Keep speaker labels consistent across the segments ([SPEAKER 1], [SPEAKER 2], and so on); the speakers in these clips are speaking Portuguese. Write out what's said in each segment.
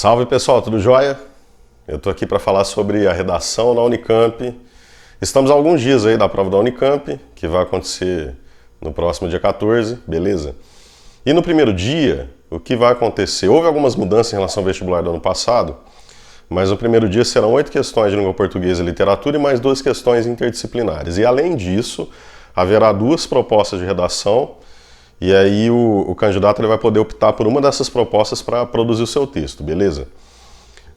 [SPEAKER 1] Salve pessoal, tudo jóia? Eu tô aqui para falar sobre a redação na Unicamp. Estamos há alguns dias aí da prova da Unicamp, que vai acontecer no próximo dia 14, beleza? E no primeiro dia, o que vai acontecer? Houve algumas mudanças em relação ao vestibular do ano passado, mas no primeiro dia serão 8 questões de língua portuguesa e literatura e mais 2 questões interdisciplinares. E além disso, haverá 2 propostas de redação. E aí o candidato ele vai poder optar por uma dessas propostas para produzir o seu texto, beleza?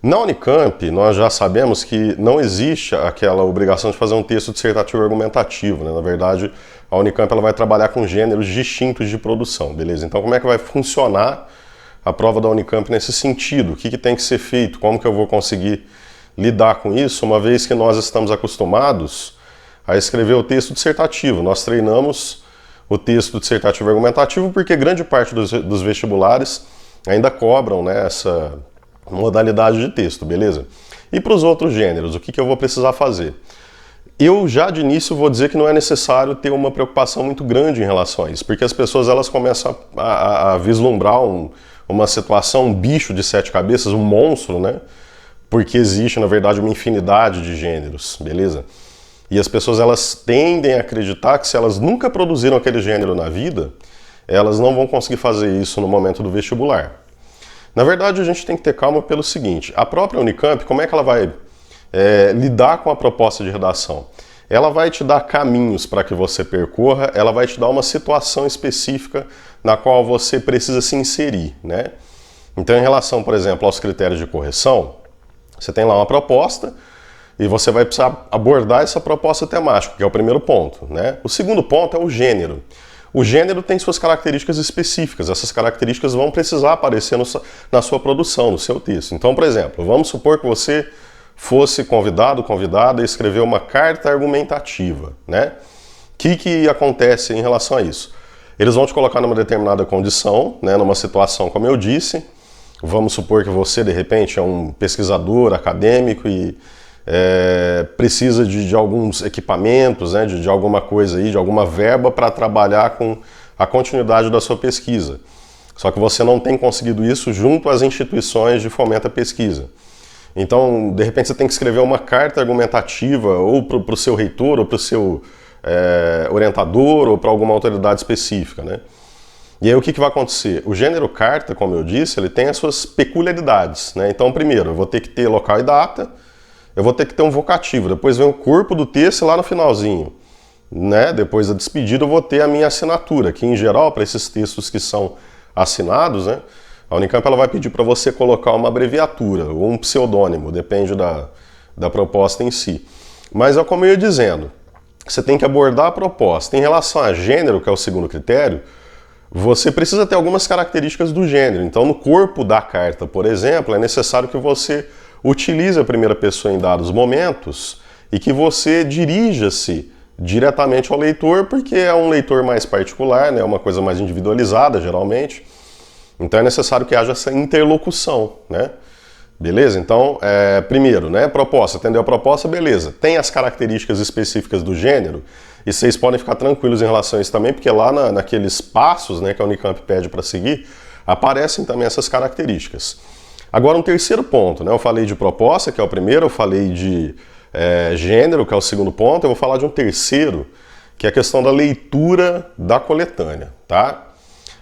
[SPEAKER 1] Na Unicamp, nós já sabemos que não existe aquela obrigação de fazer um texto dissertativo argumentativo, né? Na verdade, a Unicamp ela vai trabalhar com gêneros distintos de produção, beleza? Então, como é que vai funcionar a prova da Unicamp nesse sentido? O que tem que ser feito? Como que eu vou conseguir lidar com isso, uma vez que nós estamos acostumados a escrever o texto dissertativo? Nós treinamos o texto dissertativo argumentativo porque grande parte dos vestibulares ainda cobram, né, essa modalidade de texto, beleza? E para os outros gêneros, o que eu vou precisar fazer? Eu já de início vou dizer que não é necessário ter uma preocupação muito grande em relação a isso, porque as pessoas elas começam a vislumbrar uma situação, um bicho de 7 cabeças, um monstro, né? Porque existe, na verdade, uma infinidade de gêneros, beleza? E as pessoas elas tendem a acreditar que se elas nunca produziram aquele gênero na vida, elas não vão conseguir fazer isso no momento do vestibular. Na verdade, a gente tem que ter calma pelo seguinte, a própria Unicamp, como é que ela vai lidar com a proposta de redação? Ela vai te dar caminhos para que você percorra, ela vai te dar uma situação específica na qual você precisa se inserir, né? Então, em relação, por exemplo, aos critérios de correção, você tem lá uma proposta, e você vai precisar abordar essa proposta temática, que é o primeiro ponto, né? O segundo ponto é o gênero. O gênero tem suas características específicas, essas características vão precisar aparecer na sua produção, no seu texto. Então, por exemplo, vamos supor que você fosse convidada a escrever uma carta argumentativa, né? O que acontece em relação a isso? Eles vão te colocar numa determinada condição, né, numa situação como eu disse. Vamos supor que você, de repente, é um pesquisador acadêmico e precisa de alguns equipamentos, né, de alguma coisa aí, de alguma verba para trabalhar com a continuidade da sua pesquisa. Só que você não tem conseguido isso junto às instituições de fomento à pesquisa. Então, de repente, você tem que escrever uma carta argumentativa ou para o seu reitor, ou para o seu orientador, ou para alguma autoridade específica, né? E aí o que vai acontecer? O gênero carta, como eu disse, ele tem as suas peculiaridades, né? Então, primeiro, eu vou ter que ter local e data, eu vou ter que ter um vocativo, depois vem o corpo do texto e lá no finalzinho, né? Depois da despedida eu vou ter a minha assinatura, que em geral, para esses textos que são assinados, né? A Unicamp ela vai pedir para você colocar uma abreviatura ou um pseudônimo, depende da proposta em si. Mas é como eu ia dizendo, você tem que abordar a proposta. Em relação a gênero, que é o segundo critério, você precisa ter algumas características do gênero. Então, no corpo da carta, por exemplo, é necessário que você utilize a primeira pessoa em dados momentos e que você dirija-se diretamente ao leitor, porque é um leitor mais particular, né? Uma coisa mais individualizada, geralmente. Então é necessário que haja essa interlocução, né? Beleza? Então, primeiro, né? Proposta, atendeu a proposta, beleza. Tem as características específicas do gênero, e vocês podem ficar tranquilos em relação a isso também, porque lá naqueles passos, né, que a Unicamp pede para seguir, aparecem também essas características. Agora, um terceiro ponto, né? Eu falei de proposta, que é o primeiro, eu falei de gênero, que é o segundo ponto, eu vou falar de um terceiro, que é a questão da leitura da coletânea, tá?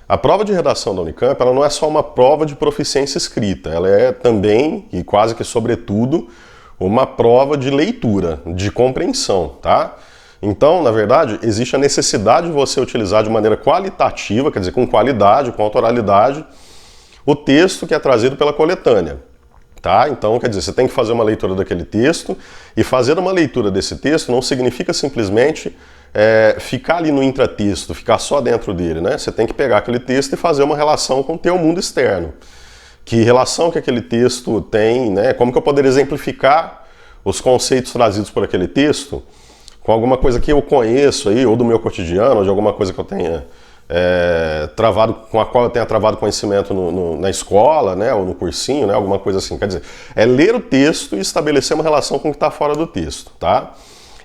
[SPEAKER 1] A prova de redação da Unicamp, ela não é só uma prova de proficiência escrita, ela é também, e quase que sobretudo, uma prova de leitura, de compreensão, tá? Então, na verdade, existe a necessidade de você utilizar de maneira qualitativa, quer dizer, com qualidade, com autoralidade, o texto que é trazido pela coletânea, tá? Então, quer dizer, você tem que fazer uma leitura daquele texto, e fazer uma leitura desse texto não significa simplesmente ficar ali no intratexto, ficar só dentro dele, né? Você tem que pegar aquele texto e fazer uma relação com o teu mundo externo. Que relação que aquele texto tem, né? Como que eu poderia exemplificar os conceitos trazidos por aquele texto com alguma coisa que eu conheço aí, ou do meu cotidiano, ou de alguma coisa que eu tenha com a qual eu tenha travado conhecimento na escola, né, ou no cursinho, né, alguma coisa assim. Quer dizer, é ler o texto e estabelecer uma relação com o que está fora do texto, tá?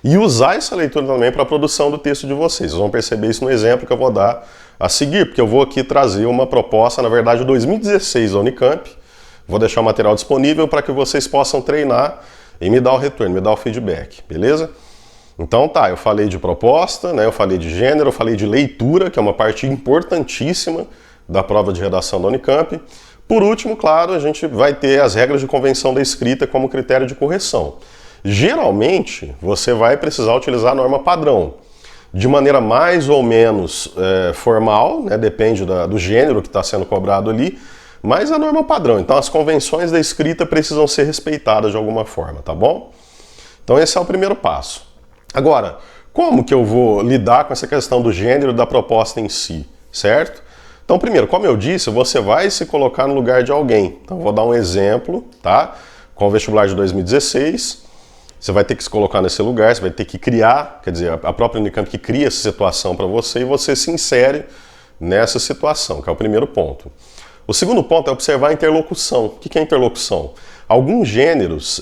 [SPEAKER 1] E usar essa leitura também para a produção do texto de vocês. Vocês vão perceber isso no exemplo que eu vou dar a seguir, porque eu vou aqui trazer uma proposta, na verdade, 2016 da Unicamp, Vou deixar o material disponível para que vocês possam treinar e me dar o retorno, me dar o feedback, beleza? Então tá, eu falei de proposta, né, eu falei de gênero, eu falei de leitura, que é uma parte importantíssima da prova de redação da Unicamp. Por último, claro, a gente vai ter as regras de convenção da escrita como critério de correção. Geralmente, você vai precisar utilizar a norma padrão, de maneira mais ou menos formal, né, depende do gênero que está sendo cobrado ali, mas a norma padrão. Então, as convenções da escrita precisam ser respeitadas de alguma forma, tá bom? Então, esse é o primeiro passo. Agora, como que eu vou lidar com essa questão do gênero da proposta em si, certo? Então, primeiro, como eu disse, você vai se colocar no lugar de alguém. Então, vou dar um exemplo, tá? Com o vestibular de 2016, você vai ter que se colocar nesse lugar, você vai ter que criar, quer dizer, a própria Unicamp que cria essa situação para você e você se insere nessa situação, que é o primeiro ponto. O segundo ponto é observar a interlocução. O que é interlocução? Alguns gêneros,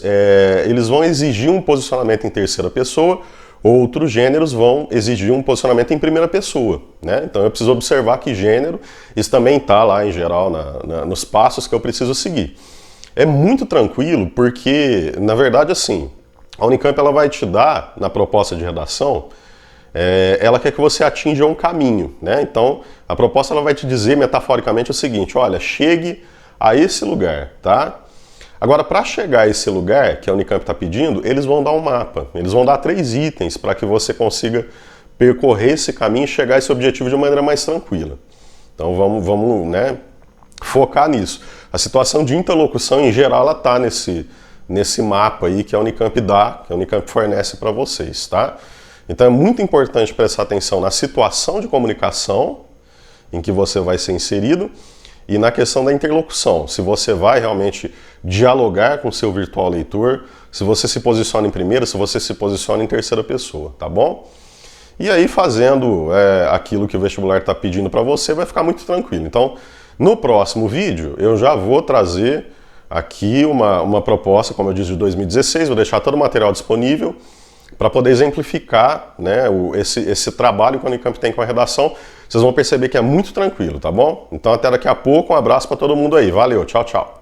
[SPEAKER 1] eles vão exigir um posicionamento em terceira pessoa, outros gêneros vão exigir um posicionamento em primeira pessoa, né? Então eu preciso observar que gênero, isso também está lá em geral nos passos que eu preciso seguir. É muito tranquilo porque, na verdade, assim, a Unicamp ela vai te dar, na proposta de redação, ela quer que você atinja um caminho, né? Então a proposta ela vai te dizer metaforicamente o seguinte: olha, chegue a esse lugar, tá? Agora, para chegar a esse lugar que a Unicamp está pedindo, eles vão dar um mapa, eles vão dar 3 itens para que você consiga percorrer esse caminho e chegar a esse objetivo de uma maneira mais tranquila. Então vamos né, focar nisso. A situação de interlocução em geral ela está nesse mapa aí que a Unicamp dá, que a Unicamp fornece para vocês, tá? Então é muito importante prestar atenção na situação de comunicação em que você vai ser inserido e na questão da interlocução, se você vai realmente dialogar com o seu virtual leitor, se você se posiciona em primeira, se você se posiciona em terceira pessoa, tá bom? E aí fazendo aquilo que o vestibular está pedindo para você, vai ficar muito tranquilo. Então, no próximo vídeo, eu já vou trazer aqui uma proposta, como eu disse, de 2016, vou deixar todo o material disponível para poder exemplificar, né, esse trabalho que a Unicamp tem com a redação. Vocês vão perceber que é muito tranquilo, tá bom? Então até daqui a pouco, um abraço para todo mundo aí. Valeu, tchau, tchau.